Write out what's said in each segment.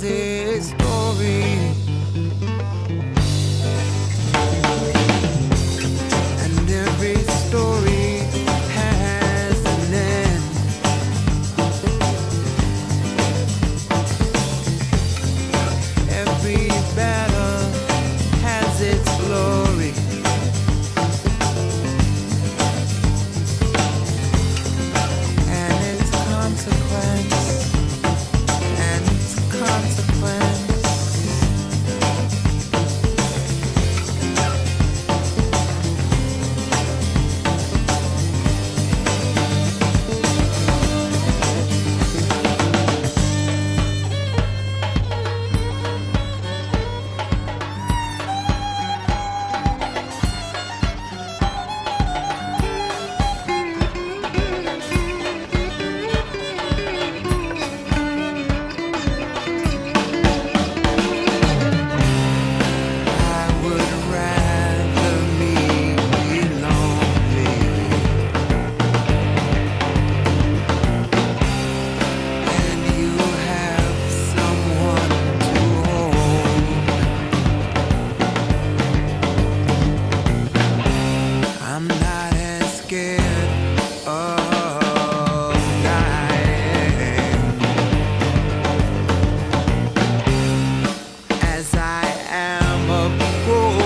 has its story. And every story has an end. Every battle has its glory. And its consequence. And its consequence. I would rather me be lonely and you have someone to hold. I'm not as scared of dying as I am of growing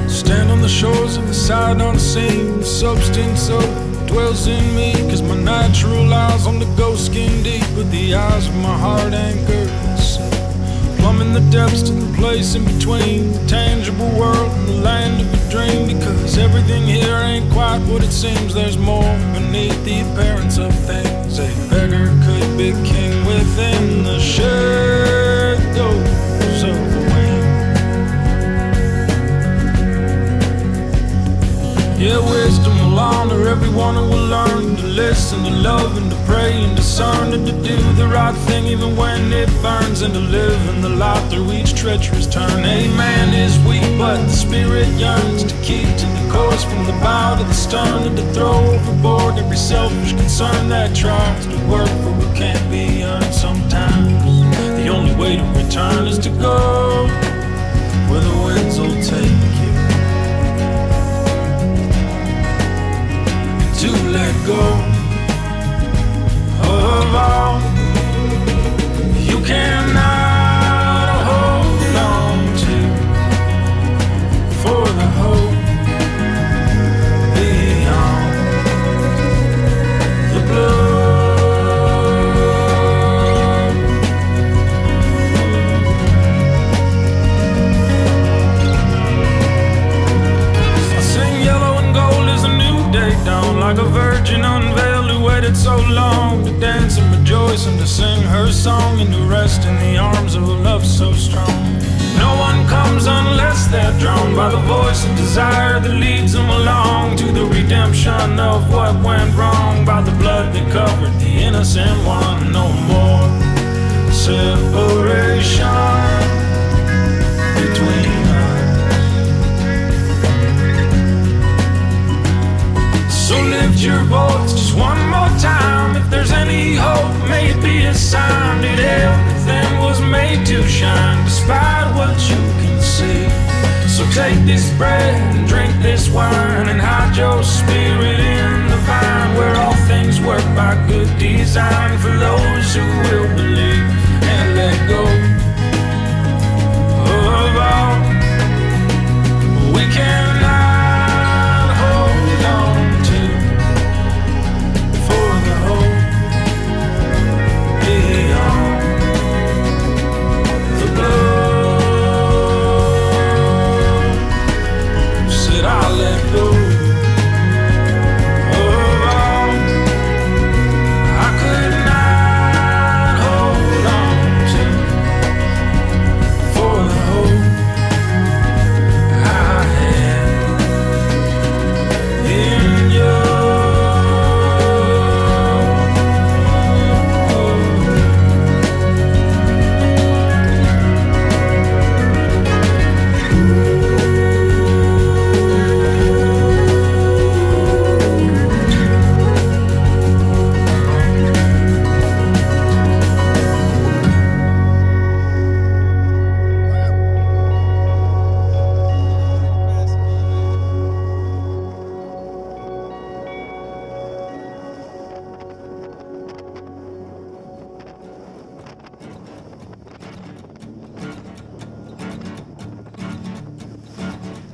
Stand on the shores of the side unseen. The substance of it dwells in me, 'cause my natural eyes on the ghost skin deep, but the eyes of my heart anchor plumbing the depths to the place in between the tangible world and the land of a dream. Because everything here ain't quite what it seems. There's more beneath the appearance of things. A beggar could be king within the shadows of a wing. Yeah, wisdom will honor everyone who will learn to listen, to love and to pray and discern, and to do the right thing even when it burns, and to live in the light through each treacherous turn. A man is weak, but the spirit yearns to keep to the course from the bow to the stern, and to throw overboard every selfish concern that tries to work for what can't be earned. Sometimes the only way to return is to go where the winds will take you. To let go of all you cannot hold on to, for the hope beyond the blood. I sing yellow and gold is a new day dawn, like a virgin unveiled who waited so long to dance and rejoice and to sing her song and to rest in the arms of a love so strong. No one comes unless they're drawn by the voice of desire that leads them along to the redemption of what went wrong, by the blood that covered the innocent one. No more separation between us. So lift your voice just one more time. If there's any hope, sign that everything was made to shine, despite what you can see. So take this bread and drink this wine, and hide your spirit in the vine, where all things work by good design for those who will believe and let go of all we cannot hold on to, for the hope beyond the blood. Said I'll let go of all I could not hold on to, for the hope I had in you.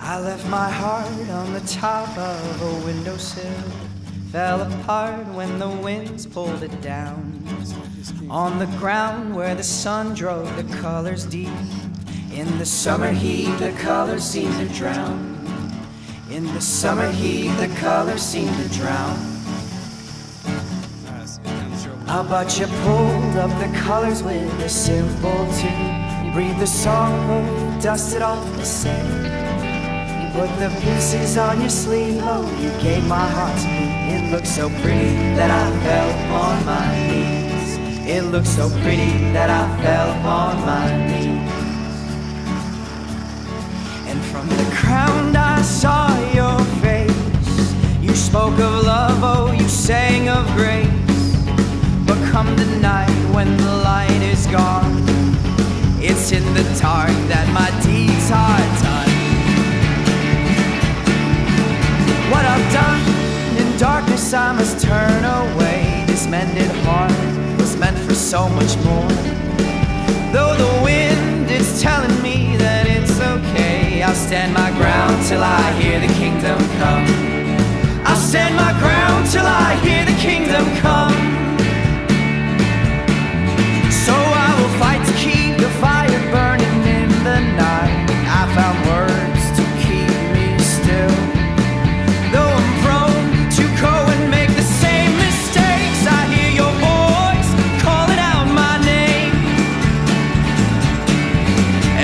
I left my heart on the top of a windowsill, fell apart when the winds pulled it down. On the ground where the sun drove the colors deep, in the summer heat the colors seemed to drown. In the summer heat the colors seemed to drown. But you pulled up the colors with a simple tune. You breathed the song, dusted off the sand. Put the pieces on your sleeve, oh, you gave my heart to me. It looked so pretty that I fell upon my knees. It looked so pretty that I fell upon my knees. And from the ground I saw your face. You spoke of love, oh, you sang of grace. But come the night when the light is gone, it's in the dark that my deeds are done. What I've done in darkness I must turn away. This mended heart was meant for so much more. Though the wind is telling me that it's okay, I'll stand my ground till I hear the kingdom come. I'll stand my ground till I hear the kingdom come. So I will fight to keep the fire burning in the night. I found words to keep me still. Though I'm prone to go and make the same mistakes, I hear your voice calling out my name.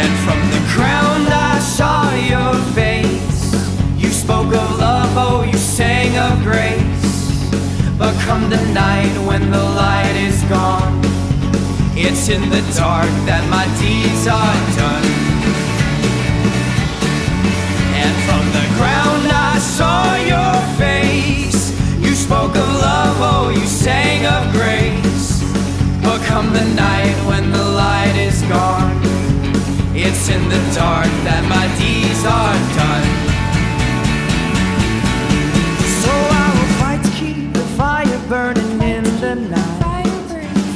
And from the ground I saw your face. You spoke of love, oh, you sang of grace. But come the night when the light is gone, it's in the dark that my deeds are done. And from the ground I saw your face. You spoke of love, oh, you sang of grace. But come the night when the light is gone, it's in the dark that my deeds are done. So I will fight to keep the fire burning in the night.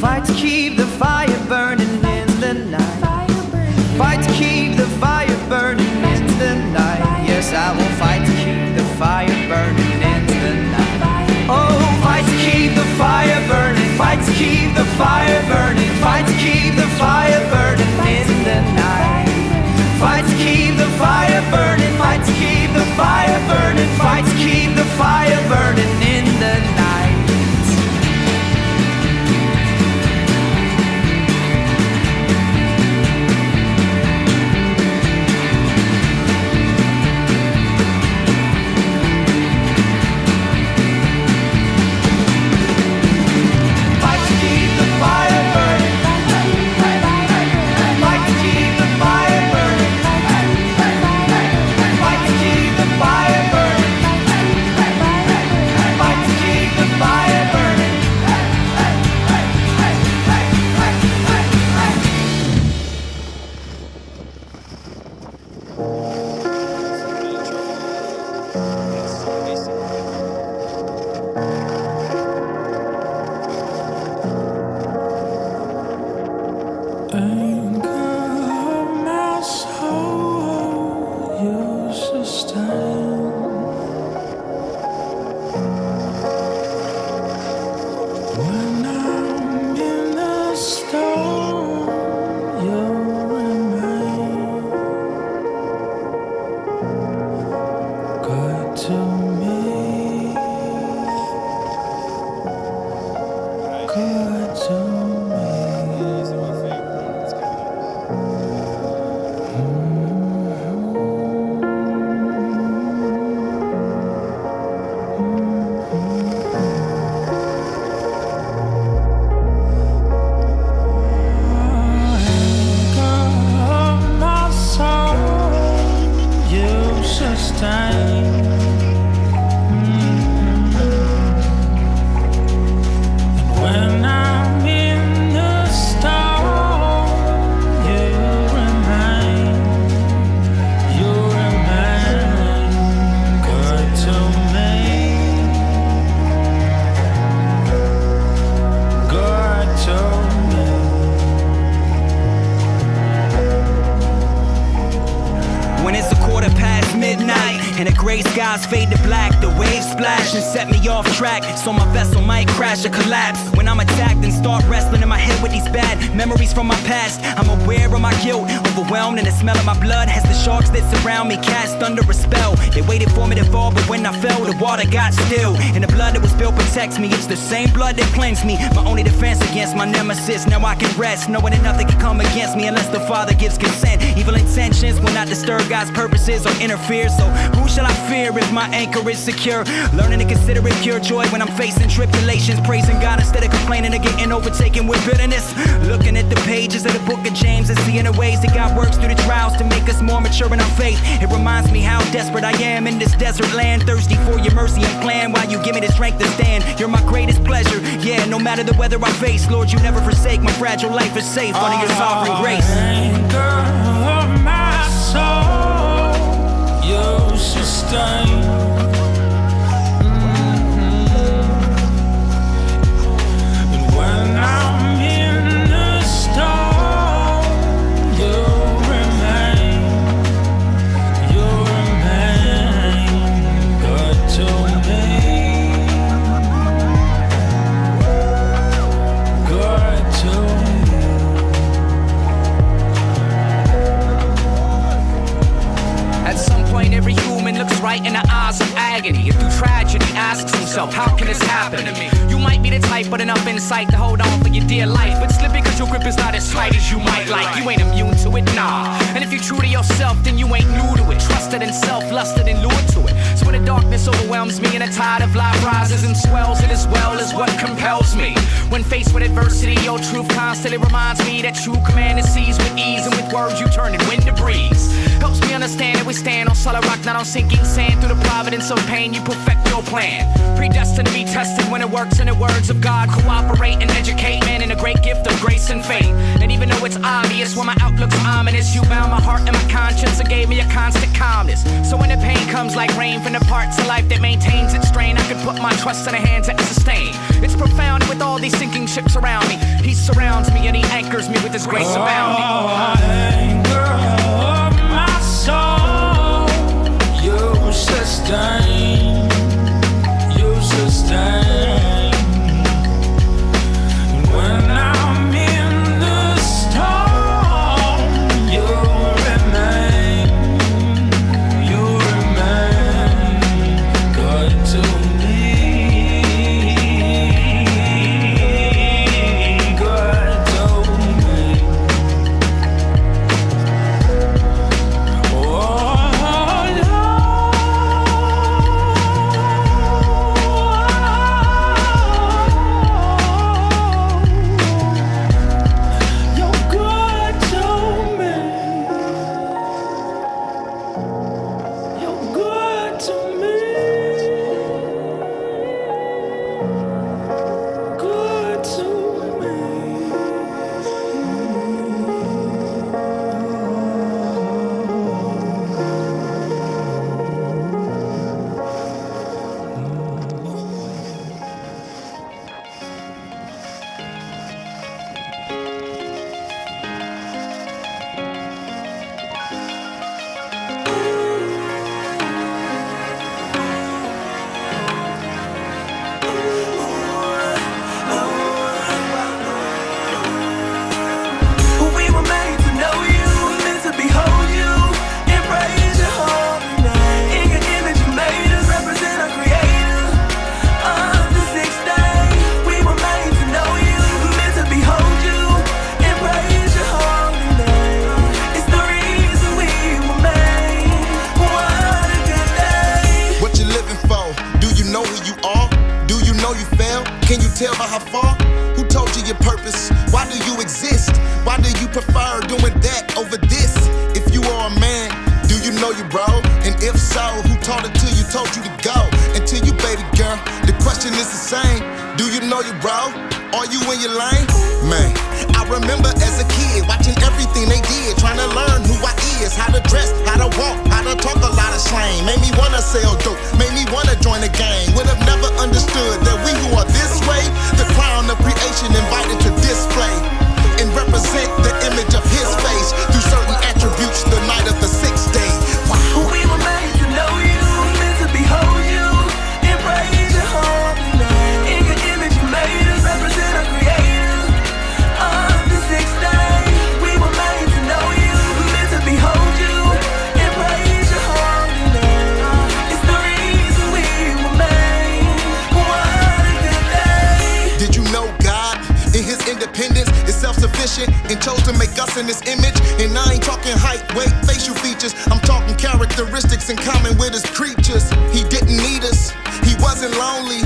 Fight to keep the fire burning in the night. Fight to keep the fire burning in the night. Yes, I will fight to keep the fire burning in the night. Oh, fight to keep the fire burning. Fight to keep the fire burning. Fight to keep the fire burning in the night. Fight to keep the fire burning. Fight to keep the fire burning. Fight to keep the fire burning in the night. good to me. And the gray skies fade to black, the waves splash and set me off track. So my vessel might crash or collapse when I'm attacked and start wrestling in my head with these bad memories from my past. I'm aware of my guilt, overwhelmed in the smell of my blood as the sharks that surround me cast under a spell. They waited for me to fall, but when I fell, the water got still. And the blood that was spilled protects me. It's the same blood that cleansed me. My only defense against my nemesis. Now I can rest, knowing that nothing can come against me unless the Father gives consent. Evil intentions will not disturb God's purposes or interfere. So who shall I fear if my anchor is secure? Learning to consider it pure joy when I'm facing tribulations, praising God instead of complaining or getting overtaken with bitterness. Looking at the pages of the book of James and seeing the ways that God works through the trials to make us more mature in our faith. It reminds me how desperate I am in this desert land, thirsty for your mercy and plan while you give me the strength to stand. You're my greatest pleasure, yeah, no matter the weather I face. Lord, you never forsake, my fragile life is safe under your sovereign grace. Anchor of my soul, you sustain. And when I'm in the storm, you remain good to me. Good to me. At some point, every human looks right in the eyes of agony. And through tragedy, asks himself, how can this happen to me? You might be the type, but enough insight to hold on for your dear life. But slip because your grip is not as tight as you might like. You ain't immune to it, nah. And if you're true to yourself, then you ain't new to it. Trusted in self, lusted and lured to it. So when the darkness overwhelms me and the tide of life rises and swells, it as well is what compels me. When faced with adversity, your truth constantly reminds me that true command is seized with ease, and with words you turn it wind to breeze. Helps me understand that we stand on solid rock, not on sinking sand. Through the providence of pain, you perfect your plan. Predestined to be tested when it works in the words of God. Cooperate and educate man in a great gift of grace and faith. And even though it's obvious when my outlook's ominous, you bound my heart and my conscience and gave me a constant calmness. So when the pain comes like rain from the parts of life that maintains its strain, I can put my trust in the hands that sustain. It's profound with all these sinking ships around me. He surrounds me and he anchors me with his grace abounding. Anchor of my soul, you sustain, you sustain. When I'm in the storm, you remain good to me. Good to me. Oh, Lord, Man, I remember as a kid watching everything they did, trying to learn who I is, how to dress, how to walk, how to talk a lot of slang. Made me wanna sell dope, made me wanna join a gang. Would have never understood that we who are this way, the crown of creation invited to display and represent the image of his face through certain attributes the night of the sixth day. Wow. We were made to know you, meant to behold you, and praise your holy name. In your image you made us, represent a creator of the sixth day. We were made to know you, meant to behold you, and praise your holy name. It's the reason we were made. What a good day. Did you know God, in his independence, is self-sufficient and chose to make us in his image? And I ain't talking height, weight, facial features. I'm talking characteristics in common with his creatures. He didn't need us, he wasn't lonely.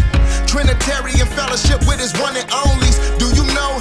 Trinitarian fellowship with his one and onlys. Do you know